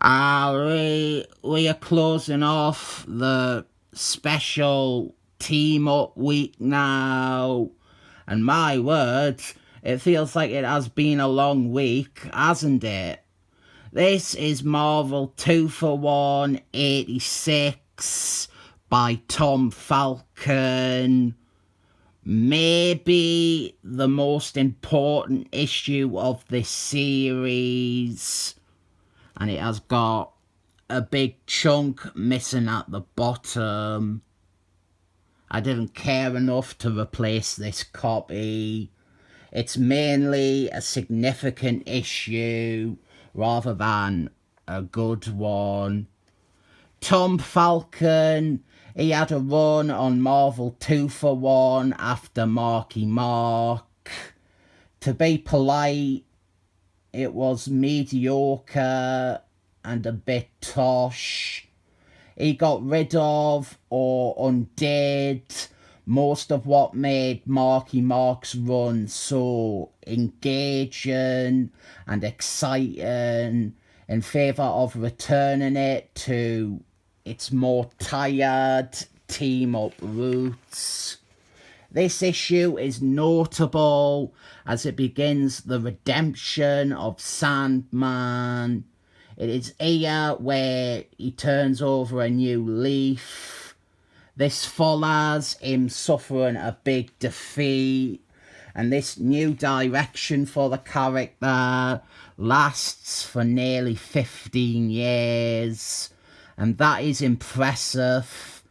We are closing off the special team up week now. And my word, it feels like it has been a long week, hasn't it? This is Marvel 2 for 1 86 by Tom Falcon. Maybe the most important issue of this series. And it has got a big chunk missing at the bottom. I didn't care enough to replace this copy. It's mainly a significant issue rather than a good one. Tom Falcon, he had a run on Marvel 2 for 1 after Marky Mark. To be polite, it was mediocre and a bit tosh. He got rid of or undid most of what made Marky Mark's run so engaging and exciting in favour of returning it to its more tired team-up roots. This issue is notable as it begins the redemption of Sandman. It is here where he turns over a new leaf. This follows him suffering a big defeat, and this new direction for the character lasts for nearly 15 years, and that is impressive.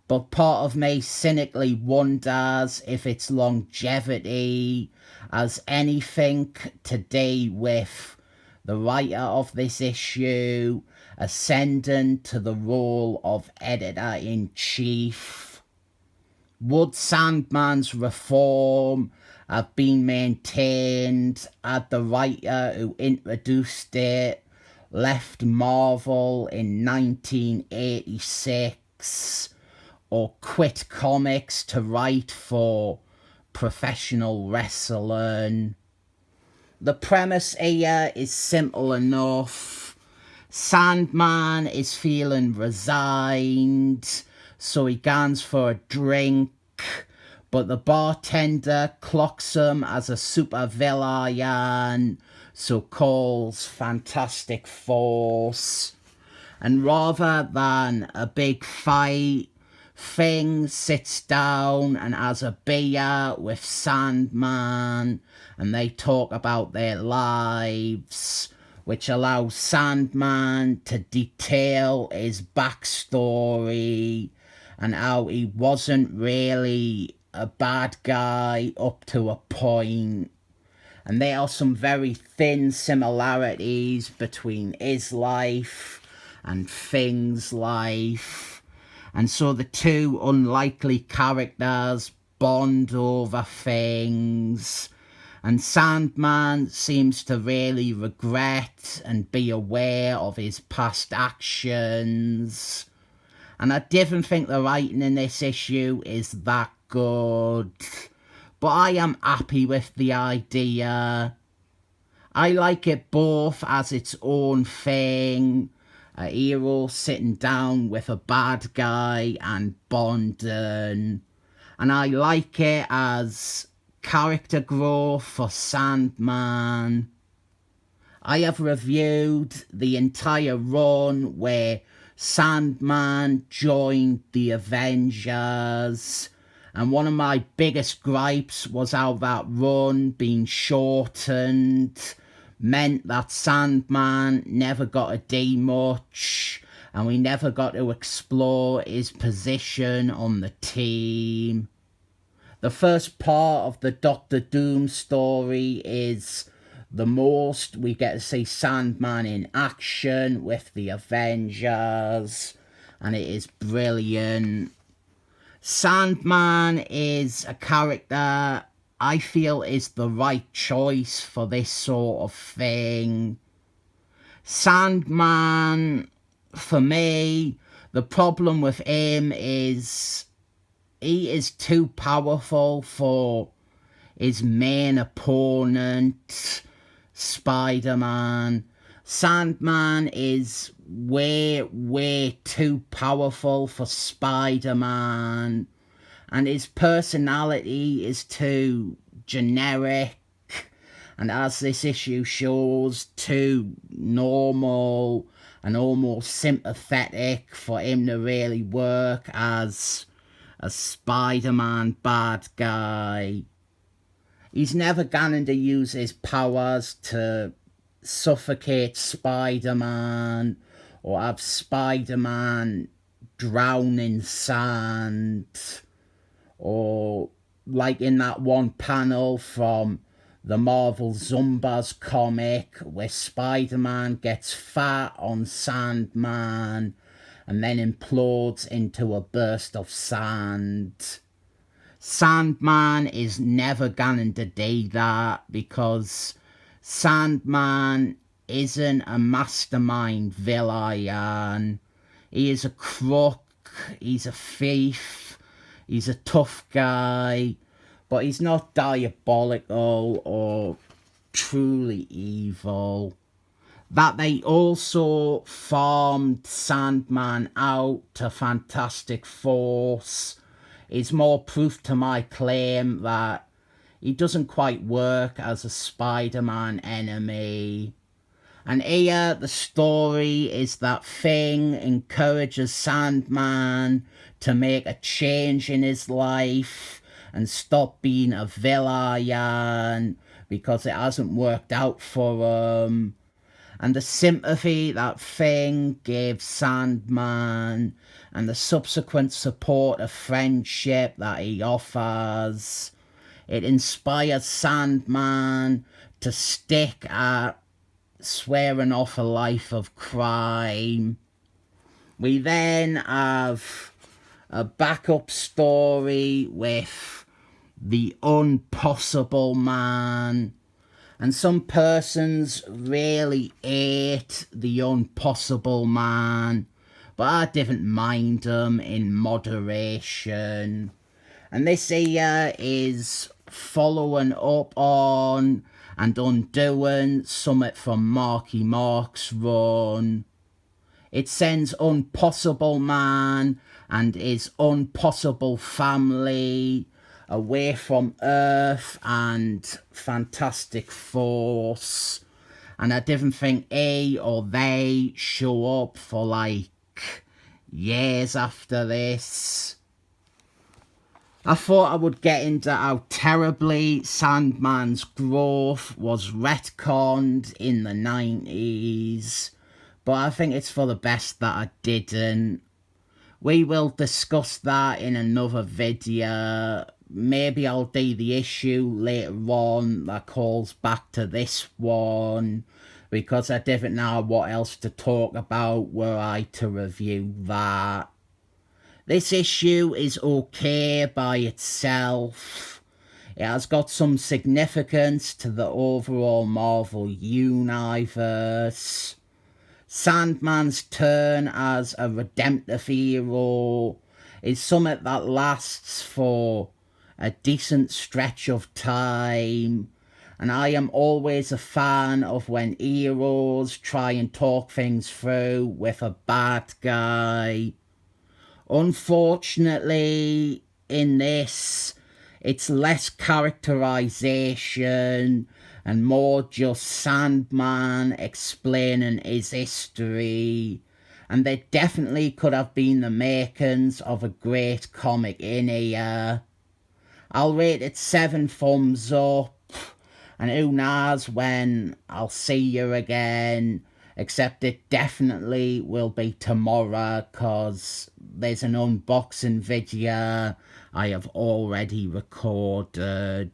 But part of me cynically wonders if its longevity has anything to do with the writer of this issue ascending to the role of editor-in-chief. Would Sandman's reform have been maintained had the writer who introduced it left Marvel in 1986 or quit comics to write for professional wrestling? The premise here is simple enough. Sandman is feeling resigned, so he goes for a drink, but the bartender clocks him as a supervillain, so calls Fantastic Force. And rather than a big fight, Thing sits down and has a beer with Sandman, and they talk about their lives, which allows Sandman to detail his backstory and how he wasn't really a bad guy up to a point. And there are some very thin similarities between his life and Thing's life. And so the two unlikely characters bond over things. And Sandman seems to really regret and be aware of his past actions. And I didn't think the writing in this issue is that good. But I am happy with the idea. I like it both as its own thing, a hero sitting down with a bad guy and bonding, and I like it as character growth for Sandman. I have reviewed the entire run where Sandman joined the Avengers, and one of my biggest gripes was how that run being shortened meant that Sandman never got to do much, and we never got to explore his position on the team. The first part of the Doctor Doom story is the most we get to see Sandman in action with the Avengers, and it is brilliant. Sandman is a character I feel is the right choice for this sort of thing. Sandman, for me, the problem with him is he is too powerful for his main opponent, Spider-Man. Sandman is way too powerful for Spider-Man, and his personality is too generic, and as this issue shows, too normal and almost sympathetic for him to really work as a Spider-Man bad guy. He's never going to use his powers to suffocate Spider-Man or have Spider-Man drown in sand, or like in that one panel from the Marvel Zombies comic where Spider-Man gets fat on Sandman and then implodes into a burst of sand. Sandman is never going to do that because Sandman isn't a mastermind villain. He is a crook, he's a thief, he's a tough guy, but he's not diabolical or truly evil. That they also farmed Sandman out to Fantastic Force is more proof to my claim that he doesn't quite work as a Spider-Man enemy. And here the story is that Thing encourages Sandman to make a change in his life and stop being a villain because it hasn't worked out for him. And the sympathy that Thing gives Sandman and the subsequent support of friendship that he offers, it inspires Sandman to stick at swearing off a life of crime. We then have a backup story with the Impossible Man, and some persons really hate the Impossible Man, but I didn't mind him in moderation. And this here is following up on and undoing something from Marky Mark's run. It sends Impossible Man and his impossible family away from Earth and Fantastic Force, and I didn't think he or they show up for like years after this. I thought I would get into how terribly Sandman's growth was retconned in the 90s, but I think it's for the best that I didn't. We will discuss that in another video. Maybe I'll do the issue later on that calls back to this one, because I didn't know what else to talk about were I to review that. This issue is okay by itself. It has got some significance to the overall Marvel universe. Sandman's turn as a redemptive hero is something that lasts for a decent stretch of time, and I am always a fan of when heroes try and talk things through with a bad guy. Unfortunately, in this, it's less characterization and more just Sandman explaining his history. And there definitely could have been the makings of a great comic in here. I'll rate it 7 thumbs up. And who knows when I'll see you again. Except it definitely will be tomorrow, because there's an unboxing video I have already recorded.